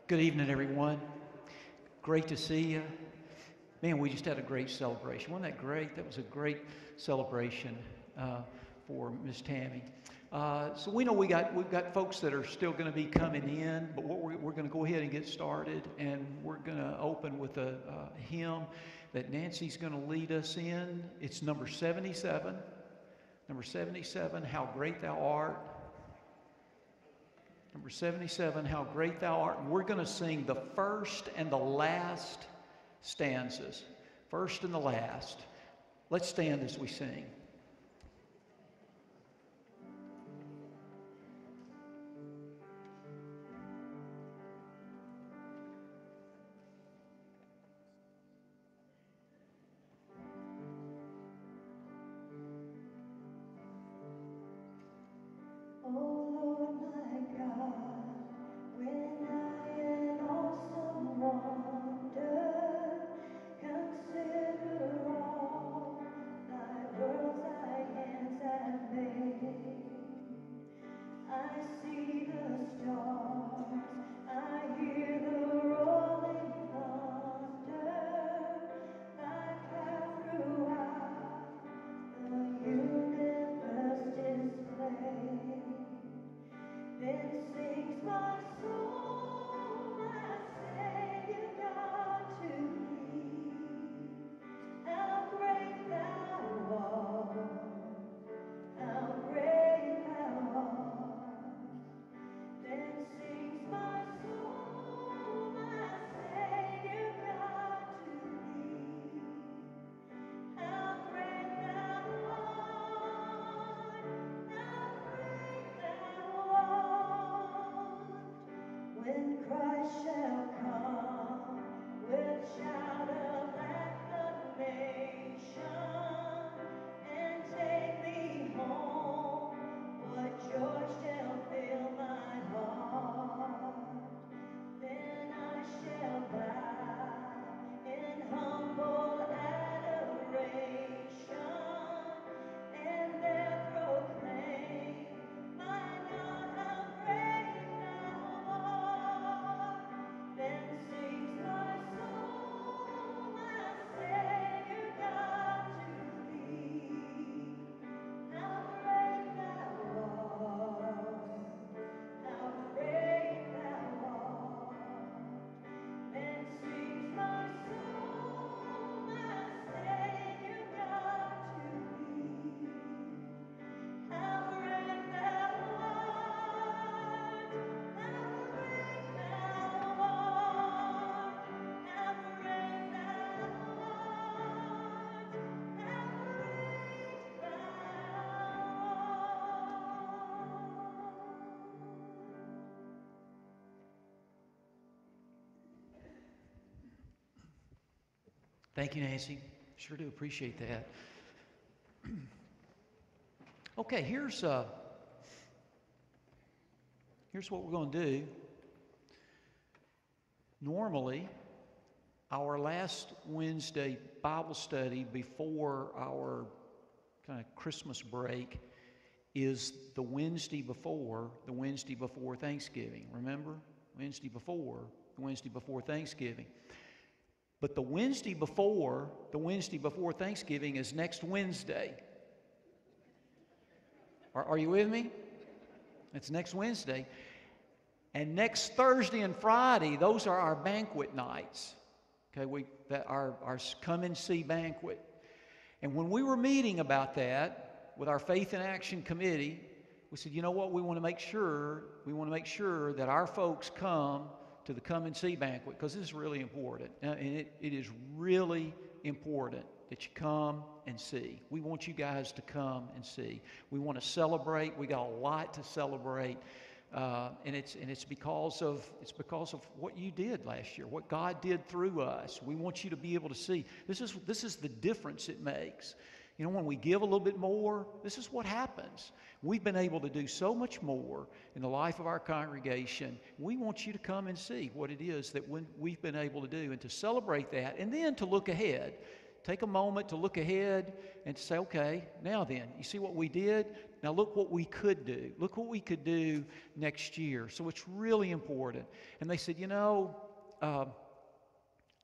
Good evening, everyone. Great to see you. Man, we just had a great celebration. Wasn't that great? That was a great celebration for Miss Tammy. So we know we've got folks that are still going to be coming in, but we're going to go ahead and get started, and we're going to open with a hymn that Nancy's going to lead us in. It's number 77. Number 77, How Great Thou Art. Number 77, How Great Thou Art. And we're going to sing the first and the last stanzas. First and the last. Let's stand as we sing. Thank you, Nancy. Sure do appreciate that. Okay, here's what we're going to do. Normally, our last Wednesday Bible study before our kind of Christmas break is the Wednesday before Thanksgiving. Remember? The Wednesday before Thanksgiving. But the Wednesday before Thanksgiving is next Wednesday. Are you with me? It's next Wednesday. And next Thursday and Friday, those are our banquet nights. Okay, our come and see banquet. And when we were meeting about that with our Faith in Action Committee, we said, you know what, we want to make sure that our folks come to the come and see banquet, because this is really important. And it is really important that you come and see. We want you guys to come and see. We want to celebrate. We got a lot to celebrate, and it's because of what you did last year, what God did through us. We want you to be able to see. This is the difference it makes. You know, when we give a little bit more, this is what happens. We've been able to do so much more in the life of our congregation. We want you to come and see what it is that we've been able to do, and to celebrate that, and then to look ahead. Take a moment to look ahead and to say, okay, now then, you see what we did? Now look what we could do. Look what we could do next year. So it's really important. And they said,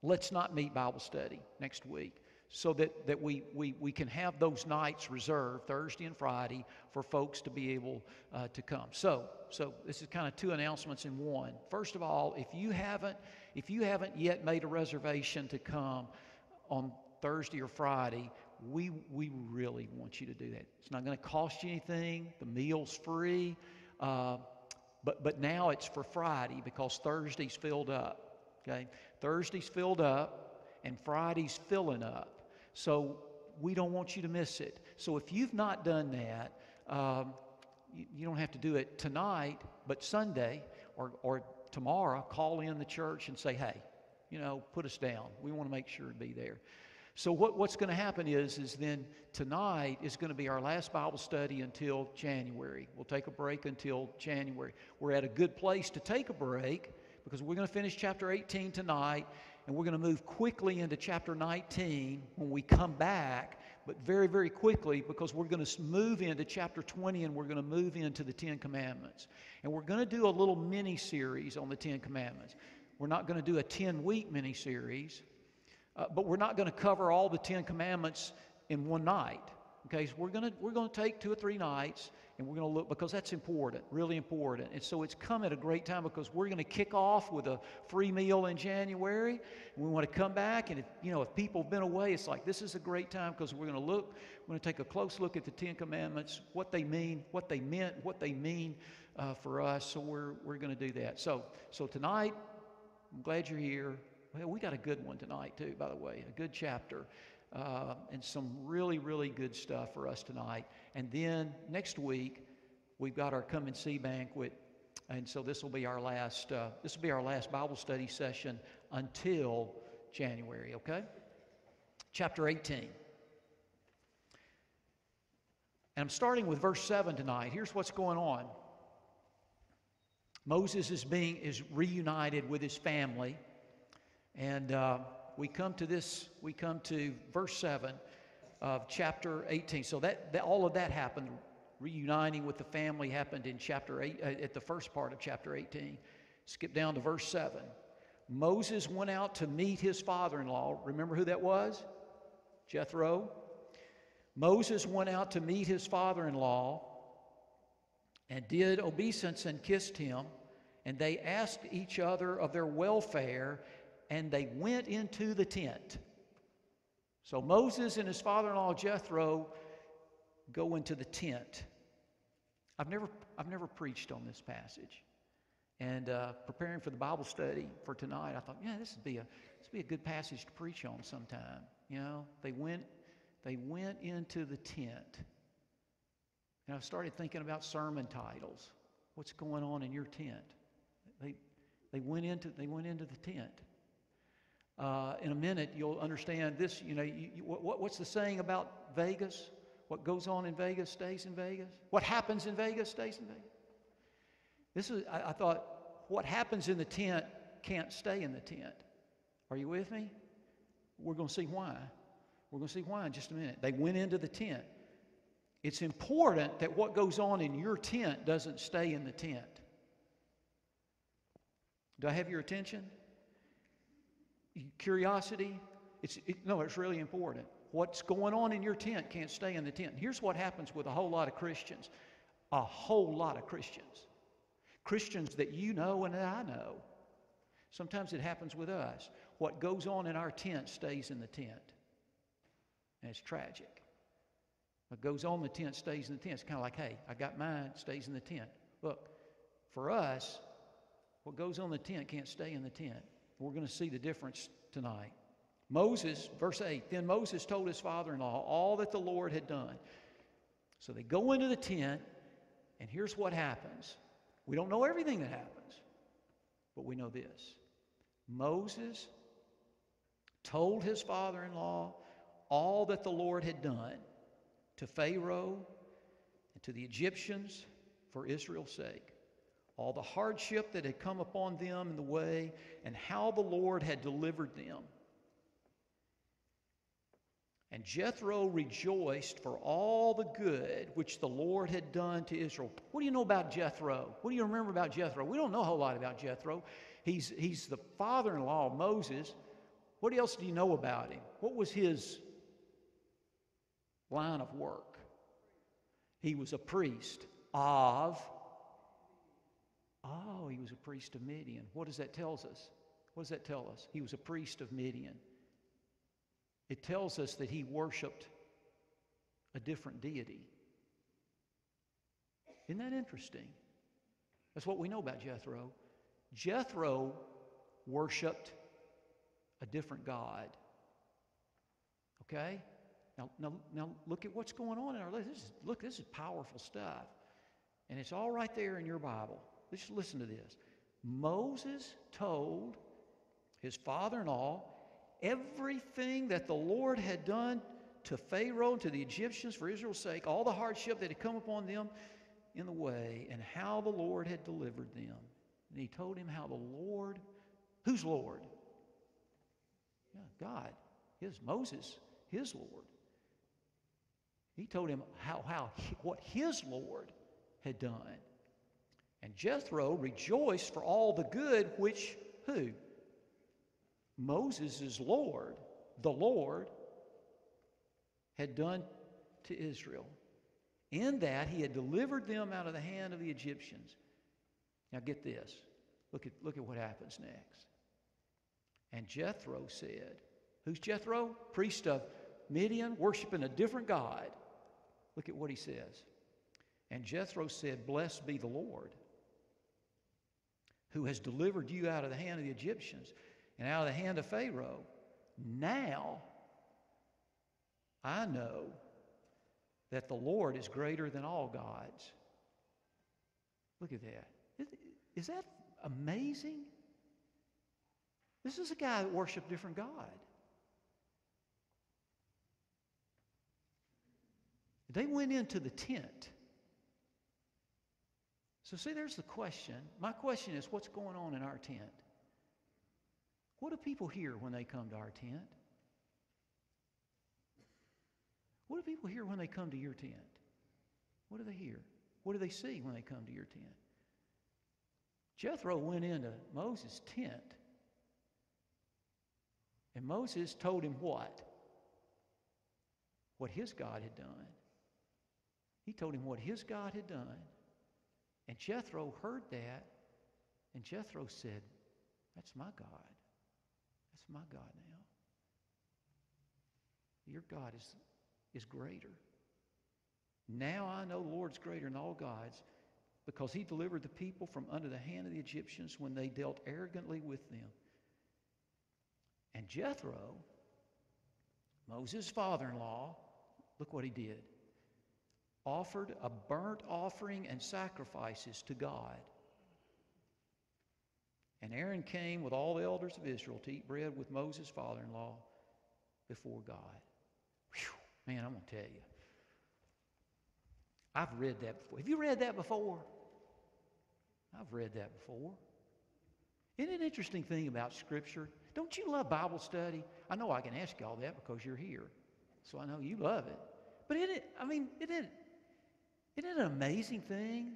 let's not meet Bible study next week, so that we can have those nights reserved, Thursday and Friday, for folks to be able to come. So this is kind of two announcements in one. First of all, if you haven't yet made a reservation to come on Thursday or Friday, we really want you to do that. It's not going to cost you anything. The meal's free, but now it's for Friday because Thursday's filled up. Okay, Thursday's filled up and Friday's filling up. So we don't want you to miss it. So if you've not done that, you don't have to do it tonight, but Sunday or tomorrow, call in the church and say, hey, put us down. We want to make sure to be there. So what's going to happen is then tonight is going to be our last Bible study until January. We'll take a break until January. We're at a good place to take a break because we're going to finish chapter 18 tonight, and we're going to move quickly into chapter 19 when we come back, but very, very quickly because we're going to move into chapter 20 and we're going to move into the Ten Commandments. And we're going to do a little mini-series on the Ten Commandments. We're not going to do a 10-week mini-series. But we're not going to cover all the Ten Commandments in one night. Okay, so we're going to take 2 or 3 nights, and we're going to look, because that's important, really important. And so it's come at a great time because we're going to kick off with a free meal in January, and we want to come back. And if people have been away, it's like this is a great time because we're going to take a close look at the Ten Commandments, what they mean, what they meant, what they mean for us. So we're going to do that. So tonight, I'm glad you're here. Well, we got a good one tonight, too, by the way, a good chapter, and some really, really good stuff for us tonight. And then next week, we've got our Come and See banquet, and so this will be our last Bible study session until January, okay? Chapter 18. And I'm starting with verse 7 tonight. Here's what's going on. Moses is reunited with his family. And we come to verse 7 of chapter 18. So that all of that happened. Reuniting with the family happened in chapter 8, at the first part of chapter 18. Skip down to verse 7. Moses went out to meet his father-in-law. Remember who that was? Jethro. Moses went out to meet his father-in-law and did obeisance and kissed him. And they asked each other of their welfare, and they went into the tent. So Moses and his father-in-law Jethro go into the tent. I've never preached on this passage, and preparing for the Bible study for tonight, I thought, this would be a good passage to preach on sometime. They went into the tent, and I started thinking about sermon titles. What's going on in your tent? They went into the tent. In a minute, you'll understand this. What's the saying about Vegas? What goes on in Vegas stays in Vegas. What happens in Vegas stays in Vegas. I thought, what happens in the tent can't stay in the tent. Are you with me? We're going to see why. We're going to see why in just a minute. They went into the tent. It's important that what goes on in your tent doesn't stay in the tent. Do I have your attention? Curiosity? It's really important. What's going on in your tent can't stay in the tent. Here's what happens with a whole lot of Christians. A whole lot of Christians. Christians that you know and that I know. Sometimes it happens with us. What goes on in our tent stays in the tent. And it's tragic. What goes on in the tent stays in the tent. It's kind of like, hey, I got mine, it stays in the tent. Look, for us, what goes on in the tent can't stay in the tent. We're going to see the difference tonight. Moses, verse 8, then Moses told his father-in-law all that the Lord had done. So they go into the tent, and here's what happens. We don't know everything that happens, but we know this. Moses told his father-in-law all that the Lord had done to Pharaoh and to the Egyptians for Israel's sake. All the hardship that had come upon them in the way, and how the Lord had delivered them. And Jethro rejoiced for all the good which the Lord had done to Israel. What do you know about Jethro? What do you remember about Jethro? We don't know a whole lot about Jethro. He's the father-in-law of Moses. What else do you know about him? What was his line of work? He was a priest of... Oh, he was a priest of Midian. What does that tell us? What does that tell us? He was a priest of Midian. It tells us that he worshiped a different deity. Isn't that interesting? That's what we know about Jethro. Jethro worshiped a different God. Okay? Now look at what's going on in our life. This is powerful stuff. And it's all right there in your Bible. Let's just listen to this. Moses told his father-in-law everything that the Lord had done to Pharaoh and to the Egyptians for Israel's sake, all the hardship that had come upon them in the way, and how the Lord had delivered them. And he told him how the Lord, whose Lord? Yeah, God, Moses, his Lord. He told him what his Lord had done. And Jethro rejoiced for all the good which, who? Moses' Lord, the Lord, had done to Israel. In that he had delivered them out of the hand of the Egyptians. Now get this. Look at what happens next. And Jethro said, who's Jethro? Priest of Midian, worshiping a different God. Look at what he says. And Jethro said, blessed be the Lord, who has delivered you out of the hand of the Egyptians and out of the hand of Pharaoh. Now I know that the Lord is greater than all gods. Look at that. Is that amazing? This is a guy that worshiped a different God. They went into the tent. So see, there's the question. My question is, what's going on in our tent? What do people hear when they come to our tent? What do people hear when they come to your tent? What do they hear? What do they see when they come to your tent? Jethro went into Moses' tent, and Moses told him what? What his God had done. He told him what his God had done. And Jethro heard that, and Jethro said, that's my God. That's my God now. Your God is greater. Now I know the Lord's greater than all gods, because he delivered the people from under the hand of the Egyptians when they dealt arrogantly with them. And Jethro, Moses' father-in-law, look what he did. Offered a burnt offering and sacrifices to God. And Aaron came with all the elders of Israel to eat bread with Moses' father-in-law before God. Whew, man, I'm going to tell you. I've read that before. Have you read that before? I've read that before. Isn't it an interesting thing about Scripture? Don't you love Bible study? I know I can ask you all that because you're here. So I know you love it. But isn't it an amazing thing?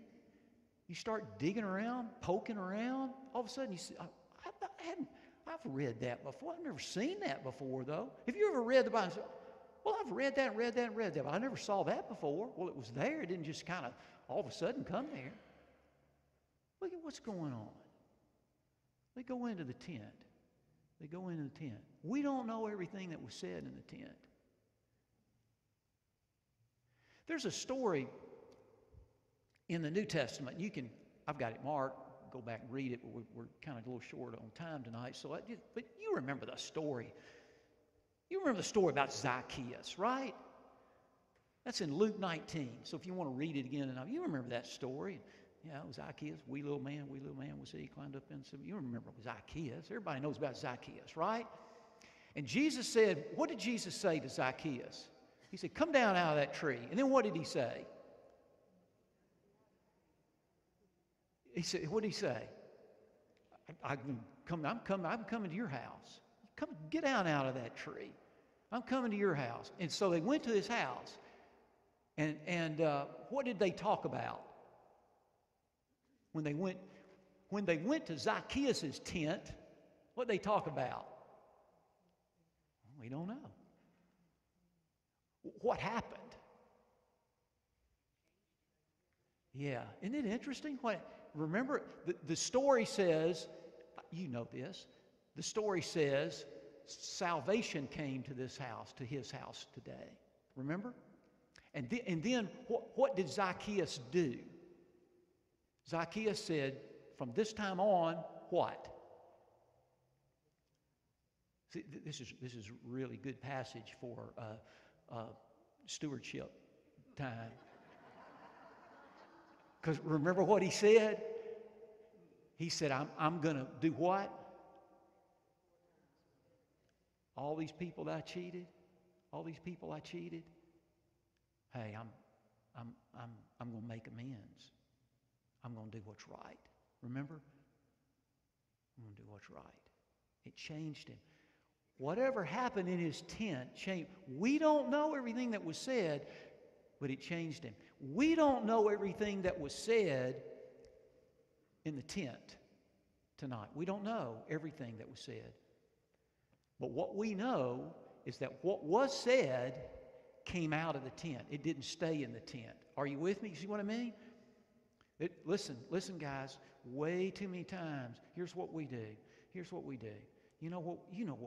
You start digging around, poking around, all of a sudden you see, I've read that before. I've never seen that before, though. Have you ever read the Bible and said, well, I've read that, but I never saw that before. Well, it was there. It didn't just kind of all of a sudden come there. Look at what's going on. They go into the tent. They go into the tent. We don't know everything that was said in the tent. There's a story in the New Testament. I've got it marked. Go back and read it, but we're kind of a little short on time tonight. But you remember the story. You remember the story about Zacchaeus, right? That's in Luke 19. So if you want to read it again, you remember that story. Yeah, it was Zacchaeus, wee little man was he, climbed up in some. You remember Zacchaeus. Everybody knows about Zacchaeus, right? And Jesus said, what did Jesus say to Zacchaeus? He said, come down out of that tree. And then what did he say? He said, what did he say? I'm coming to your house. Come, get down out of that tree. I'm coming to your house. And so they went to his house. And what did they talk about? When they went to Zacchaeus' tent, what did they talk about? We don't know. What happened? Yeah, isn't it interesting? Remember, the story says, you know this, the story says salvation came to this house, to his house today. Remember? And then what did Zacchaeus do? Zacchaeus said, from this time on, what? See, this is really good passage for stewardship time. Because remember what he said? He said, I'm going to do what? All these people that I cheated? All these people I cheated? Hey, I'm going to make amends. I'm going to do what's right. Remember? I'm going to do what's right. It changed him. Whatever happened in his tent changed. We don't know everything that was said, but it changed him. We don't know everything that was said in the tent tonight. We don't know everything that was said. But what we know is that what was said came out of the tent. It didn't stay in the tent. Are you with me? You see what I mean? Listen, guys. Way too many times, here's what we do. Here's what we do. You know what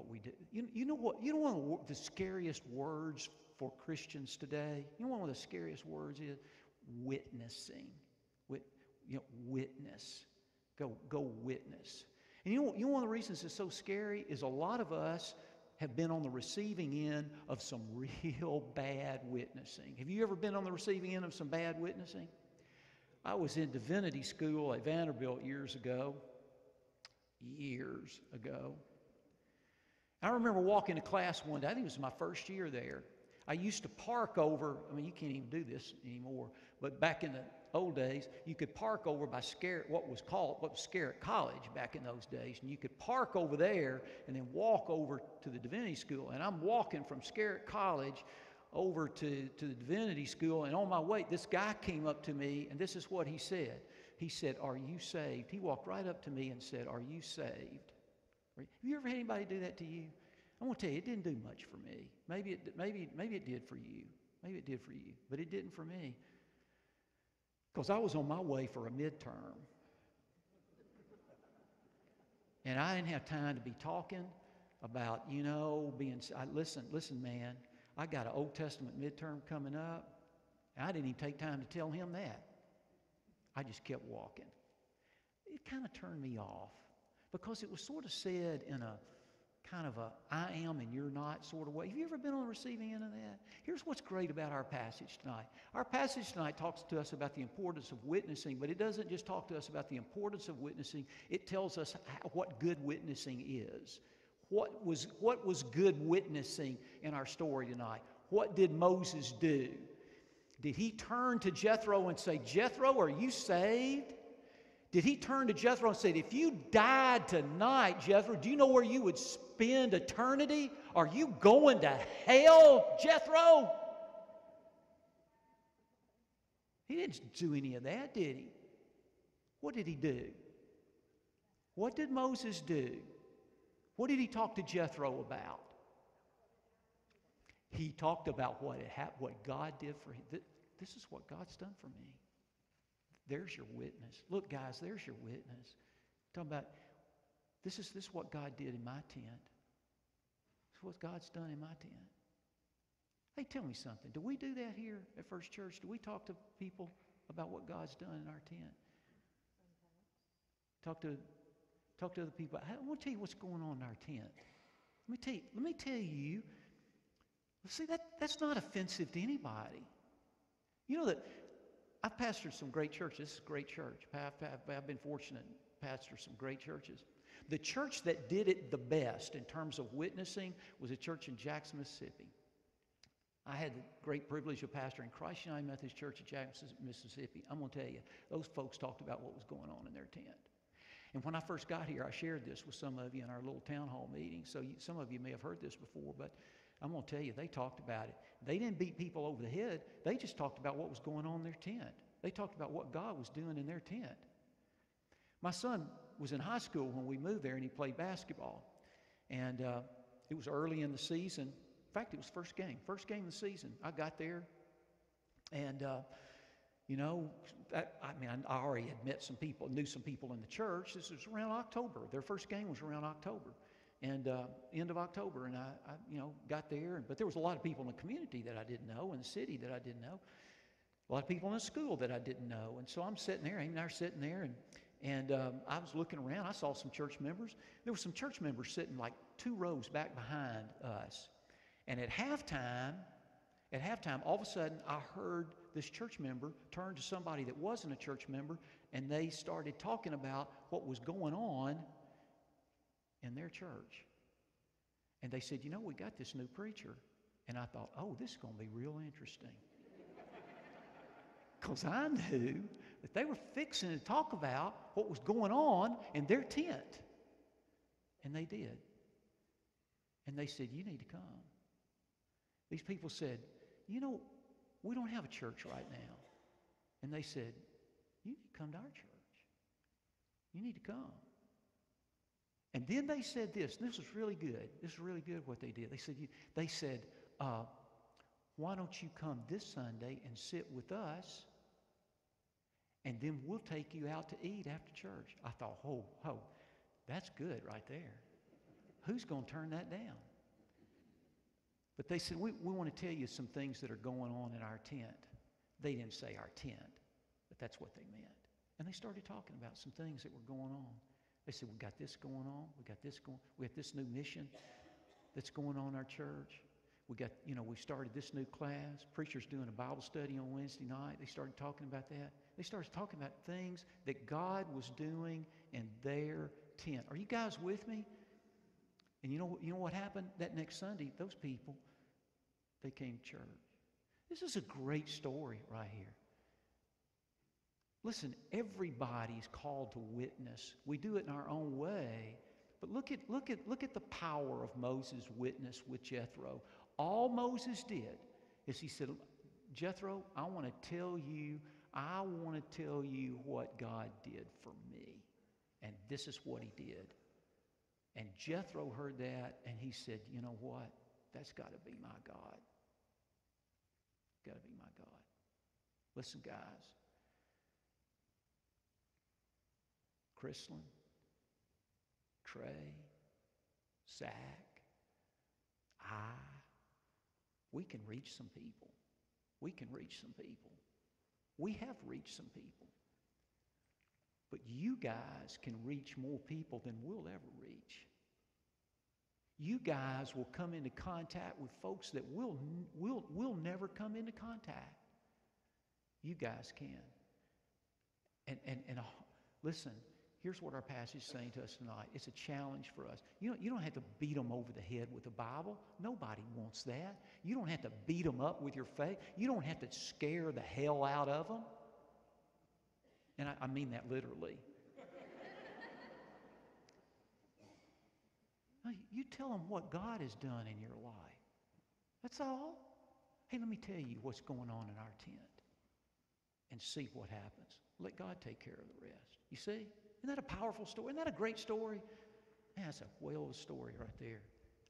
we do. You know one of the scariest words for Christians today? You know what one of the scariest words is? Witnessing. Witness. Go witness. And you know one of the reasons it's so scary is a lot of us have been on the receiving end of some real bad witnessing. Have you ever been on the receiving end of some bad witnessing? I was in divinity school at Vanderbilt years ago. I remember walking to class one day. I think it was my first year there. I used to park over, you can't even do this anymore, but back in the old days, you could park over by what was Scarrett College back in those days, and you could park over there and then walk over to the divinity school. And I'm walking from Scarrett College over to the divinity school, and on my way, this guy came up to me, and this is what he said. He said, "Are you saved?" He walked right up to me and said, "Are you saved?" Have you ever had anybody do that to you? I want to tell you, it didn't do much for me. Maybe it did for you. Maybe it did for you, but it didn't for me. Because I was on my way for a midterm. And I didn't have time to be talking about, listen, man, I got an Old Testament midterm coming up. And I didn't even take time to tell him that. I just kept walking. It kind of turned me off because it was sort of said in a kind of a I am and you're not sort of way. Have you ever been on the receiving end of that? Here's what's great about our passage tonight. Our passage tonight talks to us about the importance of witnessing, but it doesn't just talk to us about the importance of witnessing. It tells us what good witnessing is. What was good witnessing in our story tonight? What did Moses do? Did he turn to Jethro and say, "Jethro, are you saved?" Did he turn to Jethro and say, "If you died tonight, Jethro, do you know where you would spend eternity? Are you going to hell, Jethro?" He didn't do any of that, did he? What did he do? What did Moses do? What did he talk to Jethro about? He talked about what God did for him. This is what God's done for me. There's your witness. Look, guys, there's your witness. Talking about this is what God did in my tent. This is what God's done in my tent. Hey, tell me something. Do we do that here at First Church? Do we talk to people about what God's done in our tent? Talk to other people. I want to tell you what's going on in our tent. Let me tell you. See, that's not offensive to anybody. You know that I've pastored some great churches. This is a great church. I've been fortunate to pastor some great churches. The church that did it the best in terms of witnessing was a church in Jackson, Mississippi. I had the great privilege of pastoring Christ United Methodist Church at Jackson, Mississippi. I'm going to tell you, those folks talked about what was going on in their tent. And when I first got here, I shared this with some of you in our little town hall meeting. So some of you may have heard this before, but I'm going to tell you, they talked about it. They didn't beat people over the head. They just talked about what was going on in their tent. They talked about what God was doing in their tent. My son was in high school when we moved there, and he played basketball. And it was early in the season. In fact, it was first game of the season. I got there, and I already had met some people, knew some people in the church. This was around October. Their first game was around October, and end of October. And I got there, but there was a lot of people in the community that I didn't know, in the city that I didn't know, a lot of people in the school that I didn't know. And so I'm sitting there, Amy and I are sitting there, and I was looking around. I saw some church members. There were some church members sitting like 2 rows back behind us. And at halftime, all of a sudden, I heard this church member turn to somebody that wasn't a church member, and they started talking about what was going on in their church. And they said, we got this new preacher. And I thought, this is going to be real interesting. Because I knew that they were fixing to talk about what was going on in their tent. And they did. And they said, you need to come. These people said, we don't have a church right now. And they said, you need to come to our church. You need to come. And then they said this, and this was really good. This is really good what they did. They said, why don't you come this Sunday and sit with us, and then we'll take you out to eat after church. I thought, that's good right there. Who's going to turn that down? But they said, we want to tell you some things that are going on in our tent. They didn't say our tent, but that's what they meant. And they started talking about some things that were going on. They said, we got this going on. We got this new mission that's going on in our church. We started this new class. Preacher's doing a Bible study on Wednesday night. They started talking about that. They started talking about things that God was doing in their tent. Are you guys with me? And you know what happened that next Sunday? Those people, they came to church. This is a great story right here. Listen, everybody's called to witness. We do it in our own way. But look at the power of Moses' witness with Jethro. All Moses did is he said, Jethro, I want to tell you what God did for me. And this is what he did. And Jethro heard that, and he said, you know what? That's got to be my God. Got to be my God. Listen, guys. Chrislyn, Trey, Zach, we can reach some people. We can reach some people. We have reached some people. But you guys can reach more people than we'll ever reach. You guys will come into contact with folks that we'll never come into contact. You guys can. And listen, here's what our passage is saying to us tonight. It's a challenge for us. You don't have to beat them over the head with the Bible. Nobody wants that. You don't have to beat them up with your faith. You don't have to scare the hell out of them. And I mean that literally. No, you tell them what God has done in your life. That's all. Hey, let me tell you what's going on in our tent. And see what happens. Let God take care of the rest. You see? Isn't that a powerful story? Isn't that a great story? Man, that's a whale of a story right there.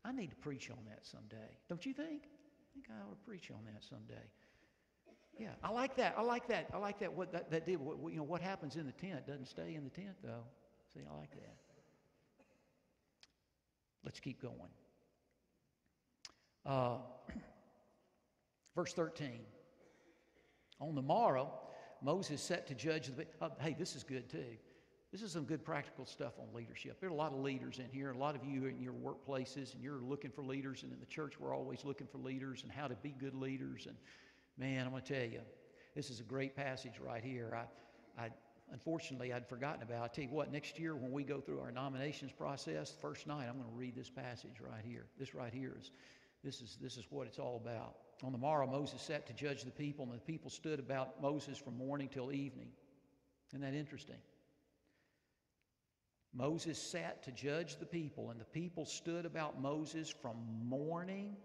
I need to preach on that someday. Don't you think? I think I ought to preach on that someday. Yeah, I like that. What that did. What happens in the tent doesn't stay in the tent, though. See, I like that. Let's keep going. Verse 13. On the morrow, Moses set to judge the... hey, this is good too. This is some good practical stuff on leadership. There are a lot of leaders in here. A lot of you in your workplaces, and you're looking for leaders. And in the church, we're always looking for leaders and how to be good leaders. And man, I'm going to tell you, this is a great passage right here. Unfortunately, I'd forgotten about it. I'll tell you what, next year when we go through our nominations process, the first night, I'm going to read this passage right here. This right here is what it's all about. On the morrow, Moses sat to judge the people, and the people stood about Moses from morning till evening. Isn't that interesting? Moses sat to judge the people, and the people stood about Moses from morning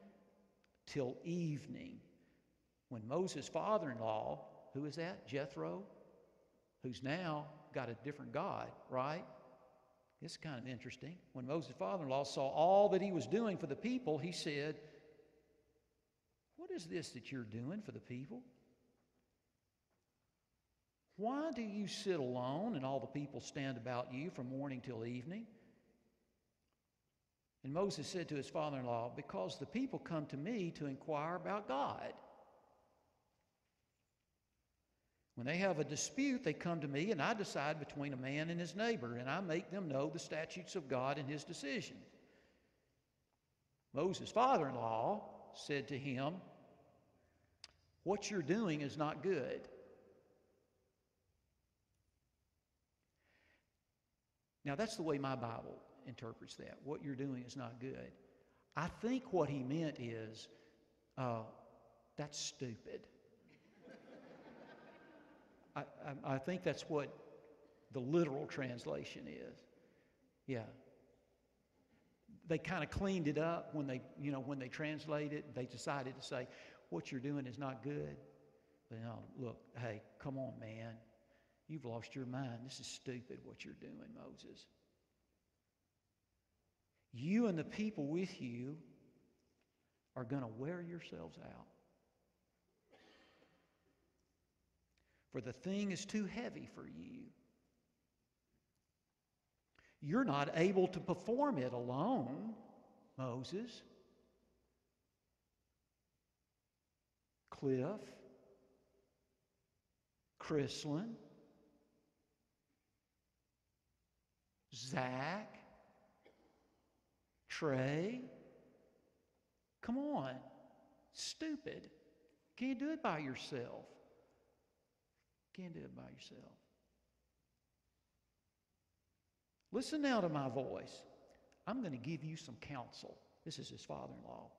till evening, when Moses' father-in-law, who is that? Jethro, who's now got a different God, right? It's kind of interesting. When Moses' father-in-law saw all that he was doing for the people, he said, "What is this that you're doing for the people? Why do you sit alone and all the people stand about you from morning till evening?" And Moses said to his father-in-law, "Because the people come to me to inquire about God. When they have a dispute, they come to me, and I decide between a man and his neighbor, and I make them know the statutes of God and his decision." Moses' father-in-law said to him, "What you're doing is not good." Now, that's the way my Bible interprets that. What you're doing is not good. I think what he meant is, that's stupid. I think that's what the literal translation is. Yeah. They kind of cleaned it up when they translated it. They decided to say, "What you're doing is not good." But no, look, hey, come on, man. You've lost your mind. This is stupid what you're doing, Moses. You and the people with you are going to wear yourselves out. For the thing is too heavy for you. You're not able to perform it alone, Moses. Cliff, Chrislyn, Zach, Trey. Come on. Stupid. Can't do it by yourself. Can't do it by yourself. Listen now to my voice. I'm going to give you some counsel. This is his father-in-law.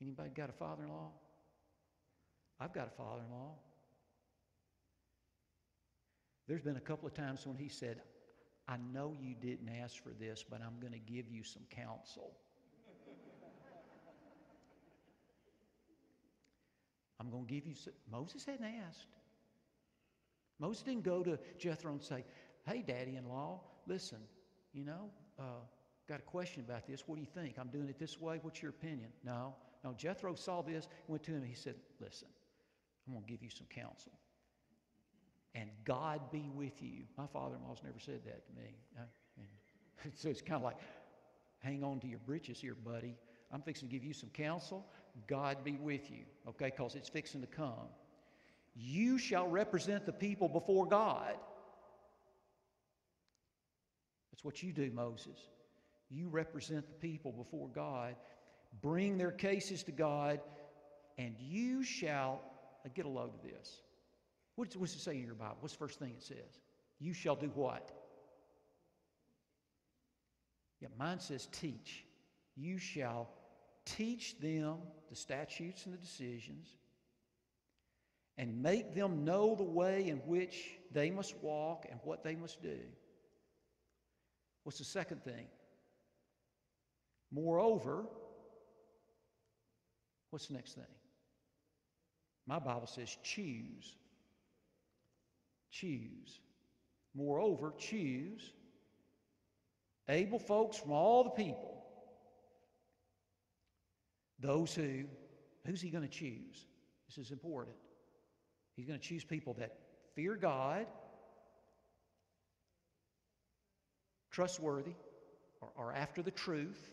Anybody got a father-in-law? I've got a father-in-law. There's been a couple of times when he said, "I know you didn't ask for this, but I'm going to give you some counsel." I'm going to give you some. Moses hadn't asked. Moses didn't go to Jethro and say, "Hey, daddy-in-law, listen, got a question about this. What do you think? I'm doing it this way. What's your opinion?" No. Jethro saw this, went to him, and he said, "Listen, I'm going to give you some counsel. And God be with you." My father-in-law's never said that to me. So it's kind of like, hang on to your britches here, buddy. I'm fixing to give you some counsel. God be with you, okay, because it's fixing to come. You shall represent the people before God. That's what you do, Moses. You represent the people before God. Bring their cases to God, and you shall, get a load of this. What's it say in your Bible? What's the first thing it says? You shall do what? Yeah, mine says teach. You shall teach them the statutes and the decisions, and make them know the way in which they must walk and what they must do. What's the second thing? Moreover, what's the next thing? My Bible says choose. Choose. Moreover, choose able folks from all the people. Those who's he going to choose? This is important. He's going to choose people that fear God, trustworthy, are after the truth,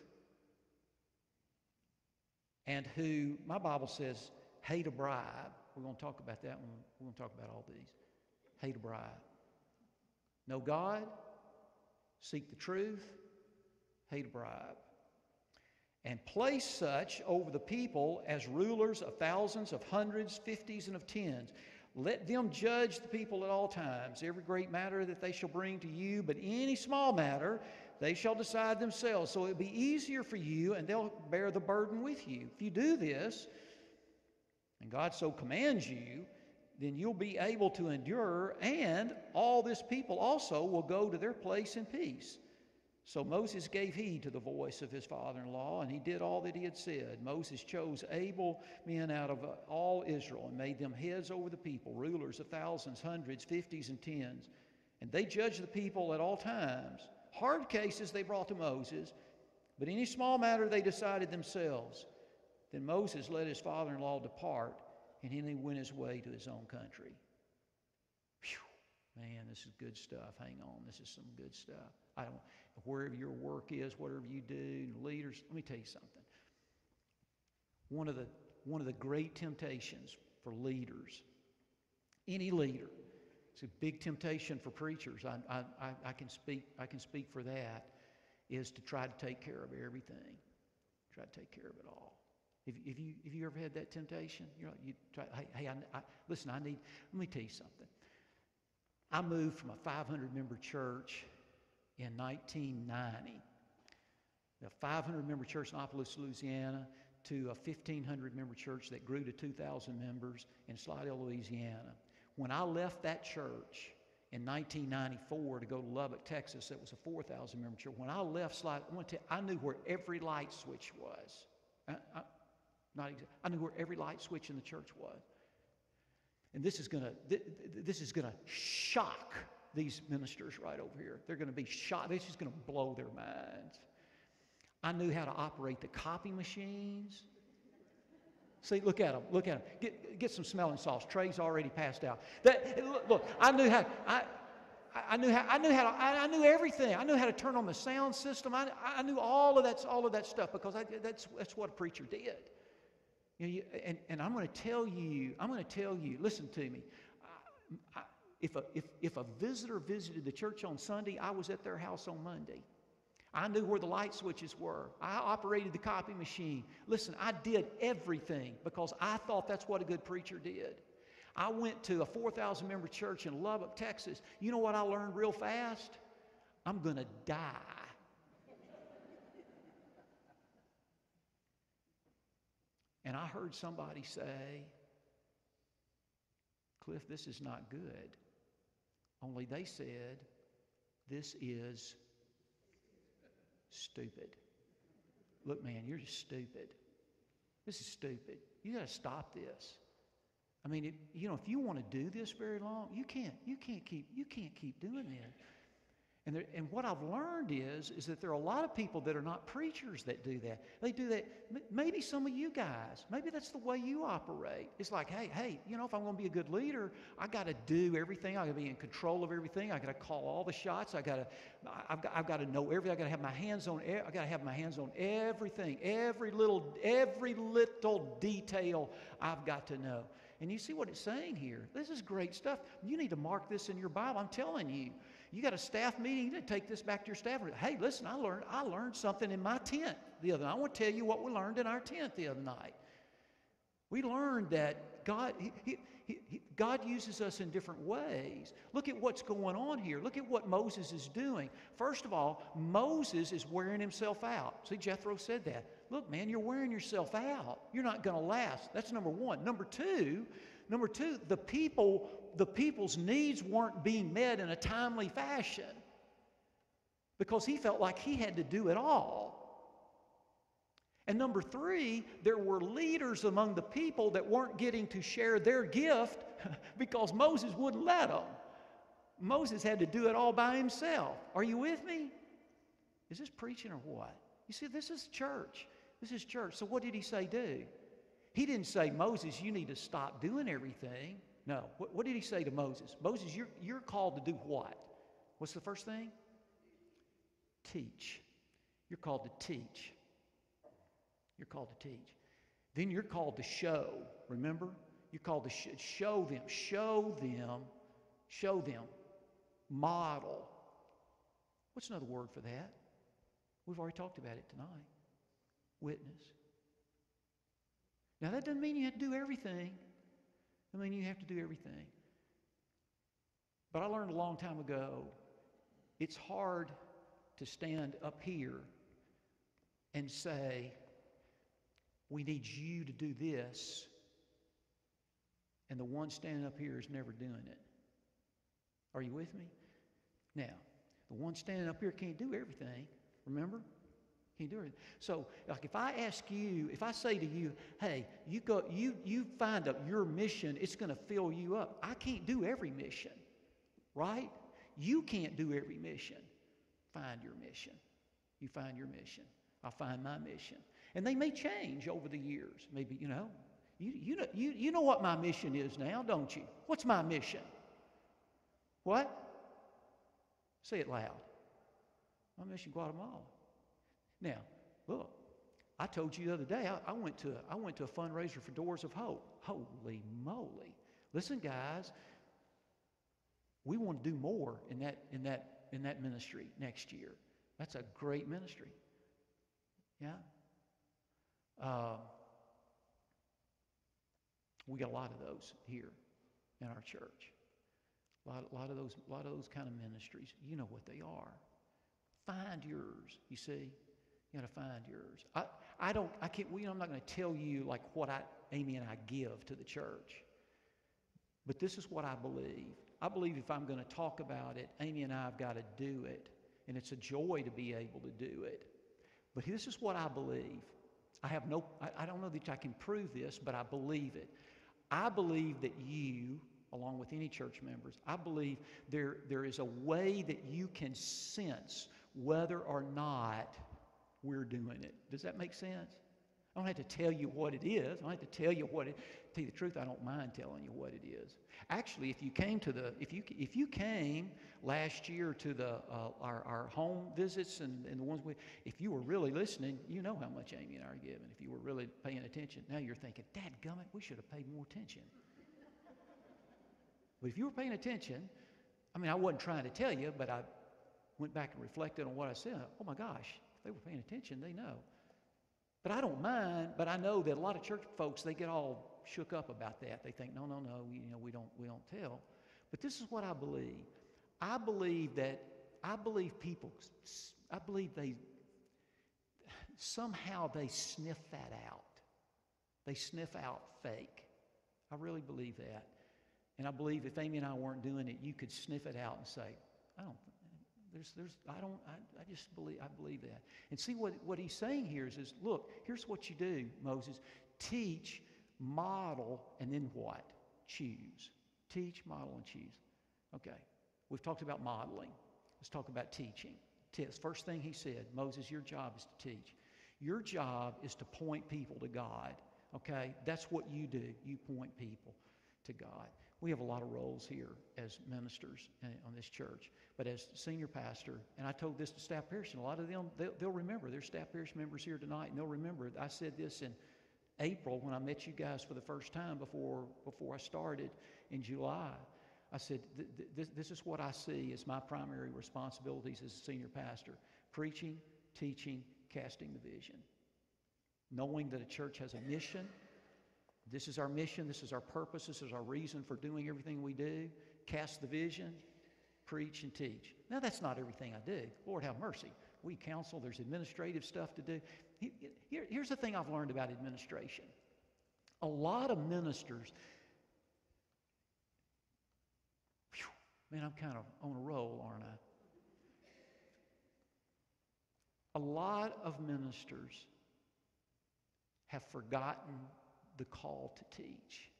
and who, my Bible says, hate a bribe. We're going to talk about that one. We're going to talk about all these. Hate a bribe. Know God, seek the truth, hate a bribe. And place such over the people as rulers of thousands, of hundreds, fifties, and of tens. Let them judge the people at all times. Every great matter that they shall bring to you, but any small matter they shall decide themselves. So it'll be easier for you, and they'll bear the burden with you. If you do this, and God so commands you, then you'll be able to endure, and all this people also will go to their place in peace. So Moses gave heed to the voice of his father-in-law, and he did all that he had said. Moses chose able men out of all Israel and made them heads over the people, rulers of thousands, hundreds, fifties, and tens. And they judged the people at all times. Hard cases they brought to Moses, but any small matter they decided themselves. Then Moses let his father-in-law depart, and he went his way to his own country. Whew. Man, this is good stuff. Hang on, this is some good stuff. Wherever your work is, whatever you do, leaders, let me tell you something. One of the great temptations for leaders, any leader, it's a big temptation for preachers. I can speak for that, is to try to take care of everything. Try to take care of it all. Have you ever had that temptation? Listen, let me tell you something. I moved from a 500-member church in 1990, a 500-member church in Annapolis, Louisiana, to a 1,500-member church that grew to 2,000 members in Slidell, Louisiana. When I left that church in 1994 to go to Lubbock, Texas, that was a 4,000-member church. When I left Slidell, I knew where every light switch was. I knew where every light switch in the church was. And this is gonna shock these ministers right over here. They're going to be shocked. This is going to blow their minds. I knew how to operate the copy machines. See, look at them. Get some smelling salts. Trey's already passed out. Look, I knew everything. I knew how to turn on the sound system. I knew all of that stuff because that's what a preacher did. And I'm going to tell you. Listen to me. If a visitor visited the church on Sunday, I was at their house on Monday. I knew where the light switches were. I operated the copy machine. Listen, I did everything because I thought that's what a good preacher did. I went to a 4,000-member church in Lubbock, Texas. You know what I learned real fast? I'm going to die. And I heard somebody say, Cliff, this is not good. Only they said, this is stupid. Look, man, you're just stupid. This is stupid. You got to stop this. I mean, if you want to do this very long, you can't keep doing this. And what I've learned is that there are a lot of people that are not preachers that do that. They do that. Maybe some of you guys, maybe that's the way you operate. It's like, hey, if I'm going to be a good leader, I got to do everything. I got to be in control of everything. I got to call all the shots. I've got to know everything. I got to have my hands on. I got to have my hands on everything. Every little detail I've got to know. And you see what it's saying here. This is great stuff. You need to mark this in your Bible. I'm telling you. You got a staff meeting, you need to take this back to your staff. Hey, listen, I learned something in my tent the other night. I want to tell you what we learned in our tent the other night. We learned that God uses us in different ways. Look at what's going on here. Look at what Moses is doing. First of all, Moses is wearing himself out. See, Jethro said that. Look, man, you're wearing yourself out. You're not going to last. That's number one. Number two, the people's needs weren't being met in a timely fashion because he felt like he had to do it all. And number three, there were leaders among the people that weren't getting to share their gift because Moses wouldn't let them. Moses had to do it all by himself. Are you with me? Is this preaching or what? You see, this is church. This is church. So what did he say do? He didn't say, Moses, you need to stop doing everything. No. What did he say to Moses? Moses, you're called to do what? What's the first thing? Teach. You're called to teach. You're called to teach. Then you're called to show. Remember? You're called to show them. Show them. Show them. Model. What's another word for that? We've already talked about it tonight. Witness. Now that doesn't mean you have to do everything. I mean, you have to do everything. But I learned a long time ago, it's hard to stand up here and say, we need you to do this, and the one standing up here is never doing it. Are you with me? Now, the one standing up here can't do everything. Remember? Can't do it. So, like if I ask you, if I say to you, hey, you find out your mission, it's going to fill you up. I can't do every mission, right? You can't do every mission. Find your mission. You find your mission. I'll find my mission. And they may change over the years. Maybe, you know what my mission is now, don't you? What's my mission? What? Say it loud. My mission, Guatemala. Now, look, I told you the other day, I went to a fundraiser for Doors of Hope. Holy moly. Listen, guys, we want to do more in that ministry next year. That's a great ministry. Yeah. We got a lot of those here in our church. A lot of those kind of ministries. You know what they are. Find yours. You see, you got to find yours. I'm not going to tell you like what Amy and I give to the church. But this is what I believe. I believe if I'm going to talk about it, Amy and I have got to do it. And it's a joy to be able to do it. But this is what I believe. I don't know that I can prove this, but I believe it. I believe that you, along with any church members, I believe there is a way that you can sense whether or not we're doing it. Does that make sense? I don't have to tell you what it is. I don't have to tell you tell you the truth, I don't mind telling you what it is. Actually, if you came last year to our home visits and the ones if you were really listening, you know how much Amy and I are giving. If you were really paying attention, now you're thinking, dadgummit, we should have paid more attention. But if you were paying attention, I wasn't trying to tell you, but I went back and reflected on what I said. Oh my gosh, if they were paying attention, they know. But I don't mind, but I know that a lot of church folks, they get all shook up about that. They think, no, we don't tell. But this is what I believe. I believe people somehow they sniff that out. They sniff out fake. I really believe that. And I believe if Amy and I weren't doing it, you could sniff it out and say, I believe that. And see what he's saying here is look, here's what you do, Moses. Teach, model, and then what? Choose. Teach, model, and choose. Okay. We've talked about modeling. Let's talk about teaching. First thing he said, Moses, your job is to teach. Your job is to point people to God. Okay? That's what you do. You point people to God. We have a lot of roles here as ministers on this church. But as senior pastor, and I told this to staff parish, and a lot of them, they'll remember. There's staff parish members here tonight, and they'll remember. I said this in April when I met you guys for the first time before I started in July. I said, this is what I see as my primary responsibilities as a senior pastor. Preaching, teaching, casting the vision. Knowing that a church has a mission. This is our mission. This is our purpose. This is our reason for doing everything we do. Cast the vision, preach, and teach. Now, that's not everything I do. Lord have mercy. We counsel. There's administrative stuff to do. Here's the thing I've learned about administration. A lot of ministers, man, I'm kind of on a roll, aren't I? A lot of ministers have forgotten the call to teach,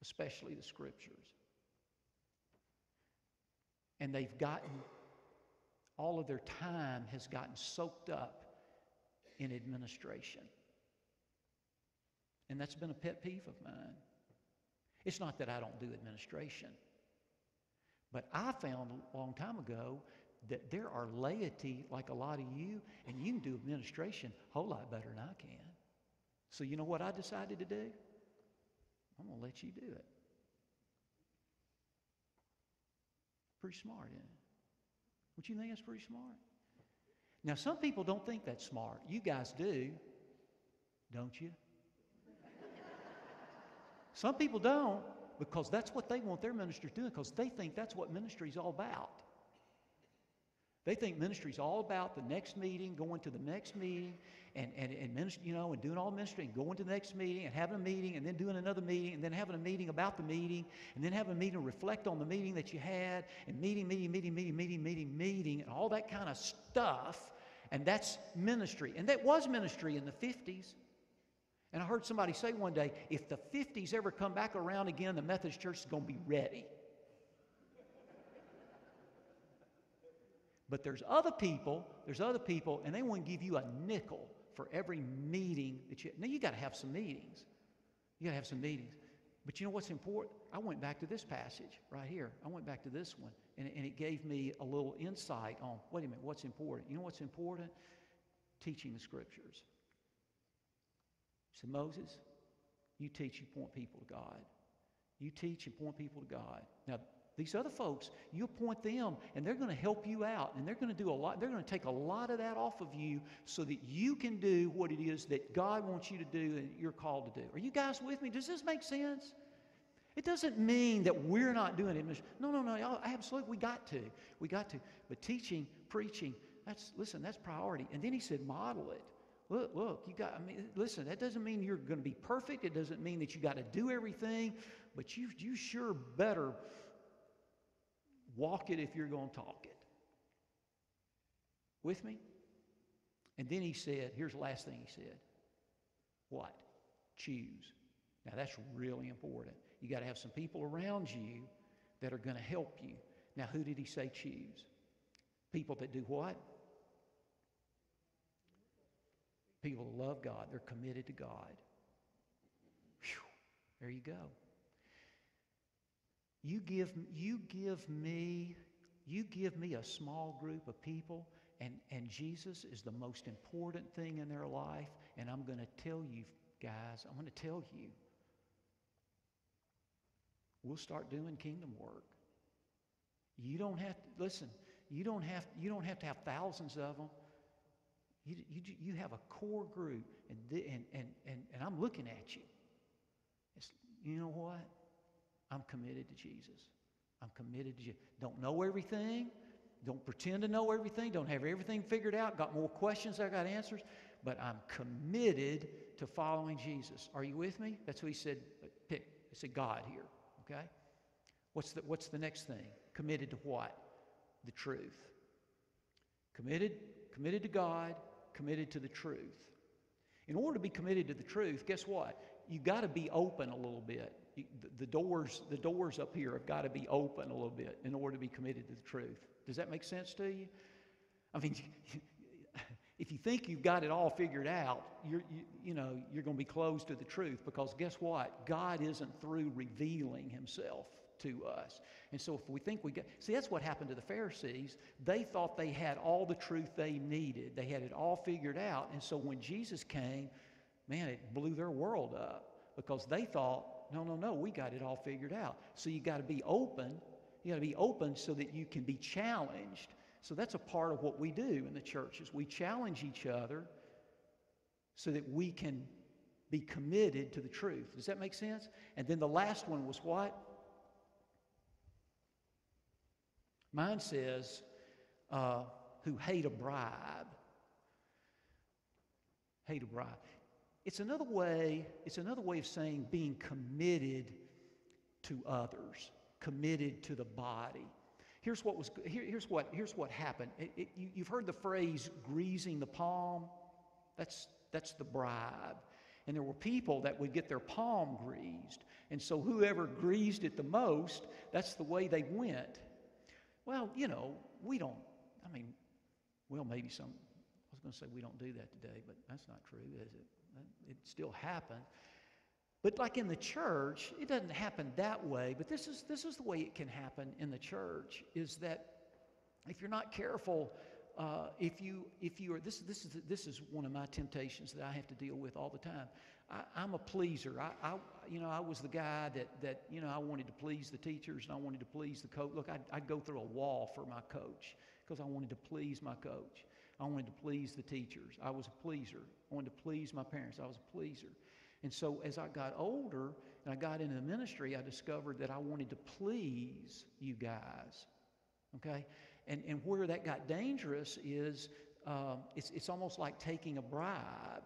especially the scriptures. And they've all of their time has gotten soaked up in administration. And that's been a pet peeve of mine. It's not that I don't do administration, but I found a long time ago that there are laity like a lot of you, and you can do administration a whole lot better than I can. So you know what I decided to do? I'm going to let you do it. Pretty smart, isn't it? Don't you think that's pretty smart? Now, some people don't think that's smart. You guys do, don't you? Some people don't, because that's what they want their ministers doing, because they think that's what ministry is all about. They think ministry is all about the next meeting, going to the next meeting, and ministry, and doing all ministry, and going to the next meeting, and having a meeting, and then doing another meeting, and then having a meeting about the meeting, and then having a meeting to reflect on the meeting that you had, and meeting, and all that kind of stuff. And that's ministry. And that was ministry in the 50s. And I heard somebody say one day, if the 50s ever come back around again, the Methodist Church is going to be ready. But there's other people, and they want to give you a nickel for every meeting that you... Now, you got to have some meetings. But you know what's important? I went back to this passage right here. I went back to this one, and it gave me a little insight on, wait a minute, what's important? You know what's important? Teaching the Scriptures. So Moses, you teach, you point people to God. You teach and point people to God. Now, these other folks, you point them, and they're going to help you out, and they're going to do a lot. They're going to take a lot of that off of you so that you can do what it is that God wants you to do and you're called to do. Are you guys with me? Does this make sense? It doesn't mean that we're not doing it. No, absolutely, we got to. But teaching, preaching, that's priority. And then he said, model it. Look, listen, that doesn't mean you're going to be perfect. It doesn't mean that you got to do everything, but you sure better walk it if you're going to talk it. With me? And then he said, here's the last thing he said. What? Choose. Now that's really important. You got to have some people around you that are going to help you. Now who did he say choose? People that do what? People that love God. They're committed to God. Whew, there you go. You give me a small group of people, and Jesus is the most important thing in their life, and I'm going to tell you, guys, I'm going to tell you, we'll start doing kingdom work. You don't have to, listen, you don't have to have thousands of them. You have a core group, and I'm looking at you. You know what? I'm committed to Jesus. I'm committed to Jesus. Don't know everything. Don't pretend to know everything. Don't have everything figured out. Got more questions than I got answers. But I'm committed to following Jesus. Are you with me? That's what he said. Pick. He said God here. Okay? What's the next thing? Committed to what? The truth. Committed to God, committed to the truth. In order to be committed to the truth, guess what? You got to be open a little bit. The doors up here have got to be open a little bit in order to be committed to the truth. Does that make sense to you? I mean, if you think you've got it all figured out, you're going to be closed to the truth, because guess what? God isn't through revealing himself to us. And so if we think that's what happened to the Pharisees. They thought they had all the truth they needed. They had it all figured out. And so when Jesus came, man, it blew their world up, because they thought, no, we got it all figured out. So you got to be open. You got to be open so that you can be challenged. So that's a part of what we do in the church, is we challenge each other so that we can be committed to the truth. Does that make sense? And then the last one was what? Mine says, who hate a bribe. Hate a bribe. It's another way of saying being committed to others, committed to the body. Here's what happened. You've heard the phrase greasing the palm. That's the bribe. And there were people that would get their palm greased. And so whoever greased it the most, that's the way they went. Well, we don't, maybe some, I was going to say we don't do that today, but that's not true, is it? It still happens. But like in the church, it doesn't happen that way, but this is the way it can happen in the church, is that if you're not careful, this is one of my temptations that I have to deal with all the time. I'm a pleaser. I was the guy that I wanted to please the teachers, and I wanted to please the coach. Look, I'd go through a wall for my coach because I wanted to please my coach. I wanted to please the teachers. I was a pleaser. I wanted to please my parents. I was a pleaser. And so as I got older and I got into the ministry, I discovered that I wanted to please you guys. Okay? And where that got dangerous is it's almost like taking a bribe.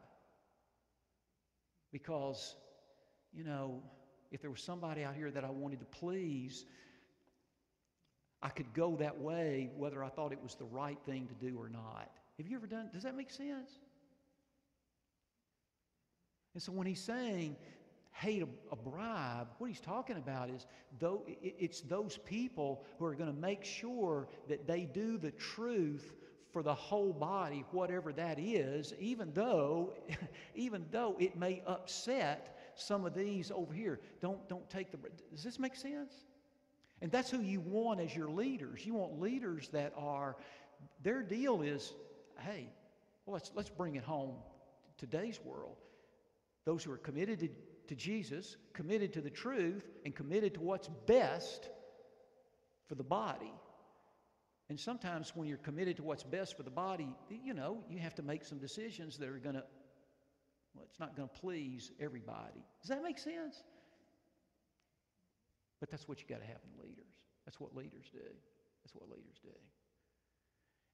Because, if there was somebody out here that I wanted to please, I could go that way whether I thought it was the right thing to do or not. Have you ever done, does that make sense? And so when he's saying, hate a bribe, what he's talking about is it's those people who are going to make sure that they do the truth for the whole body, whatever that is, even though it may upset some of these over here. Don't take the. Does this make sense? And that's who you want as your leaders. You want leaders that are, their deal is, hey, well, let's bring it home to today's world. Those who are committed to Jesus, committed to the truth, and committed to what's best for the body. And sometimes when you're committed to what's best for the body, you have to make some decisions that are going to, it's not going to please everybody. Does that make sense? But that's what you got to have in leaders. That's what leaders do. That's what leaders do.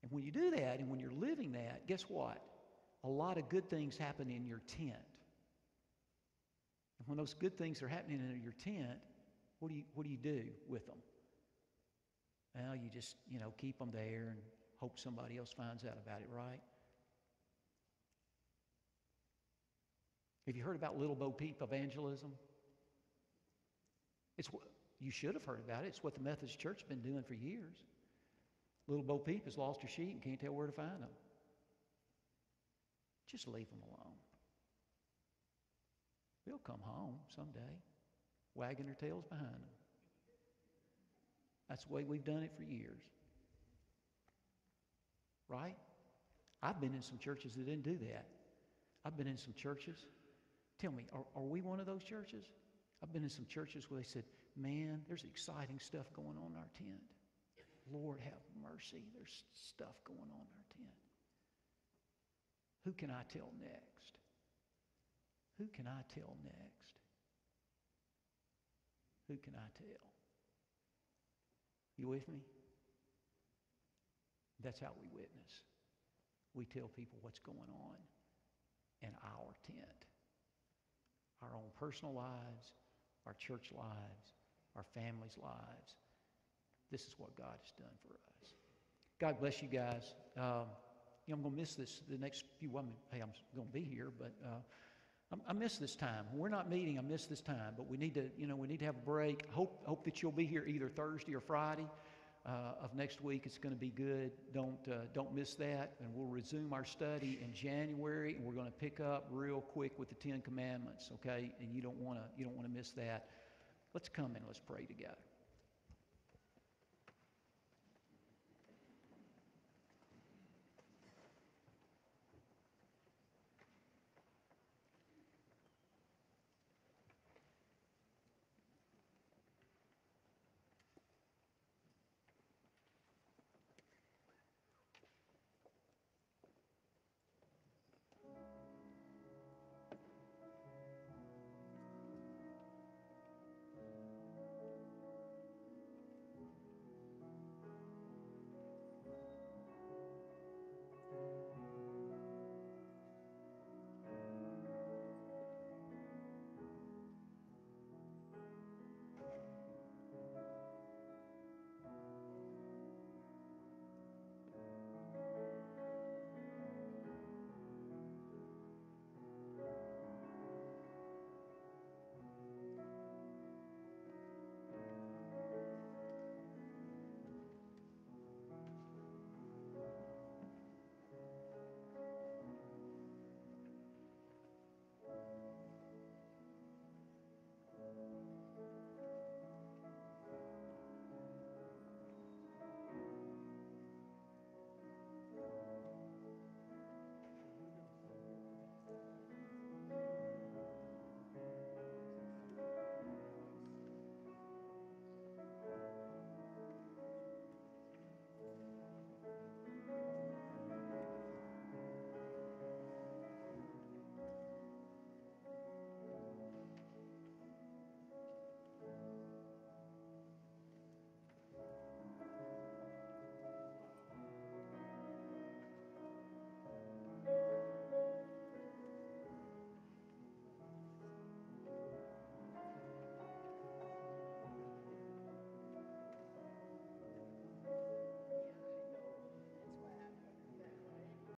And when you do that, and when you're living that, guess what? A lot of good things happen in your tent. And when those good things are happening in your tent, what do you do with them? Well, you just, keep them there and hope somebody else finds out about it, right? Have you heard about Little Bo Peep evangelism? You should have heard about it. It's what the Methodist Church has been doing for years. Little Bo Peep has lost her sheep and can't tell where to find them. Just leave them alone. They'll come home someday, wagging their tails behind them. That's the way we've done it for years. Right? I've been in some churches that didn't do that. I've been in some churches. Tell me, are we one of those churches? I've been in some churches where they said, man, there's exciting stuff going on in our tent. Lord have mercy, there's stuff going on in our tent. Who can I tell next? Who can I tell next? Who can I tell? You with me? That's how we witness. We tell people what's going on in our tent. Our own personal lives, our church lives, our families' lives. This is what God has done for us. God bless you guys. I'm going to miss this the next few. I'm going to be here, but I miss this time. When we're not meeting, I miss this time. But we need to have a break. Hope that you'll be here either Thursday or Friday of next week. It's going to be good. Don't miss that. And we'll resume our study in January, and we're going to pick up real quick with the 10 Commandments. Okay, and you don't want to miss that. Let's come and let's pray together.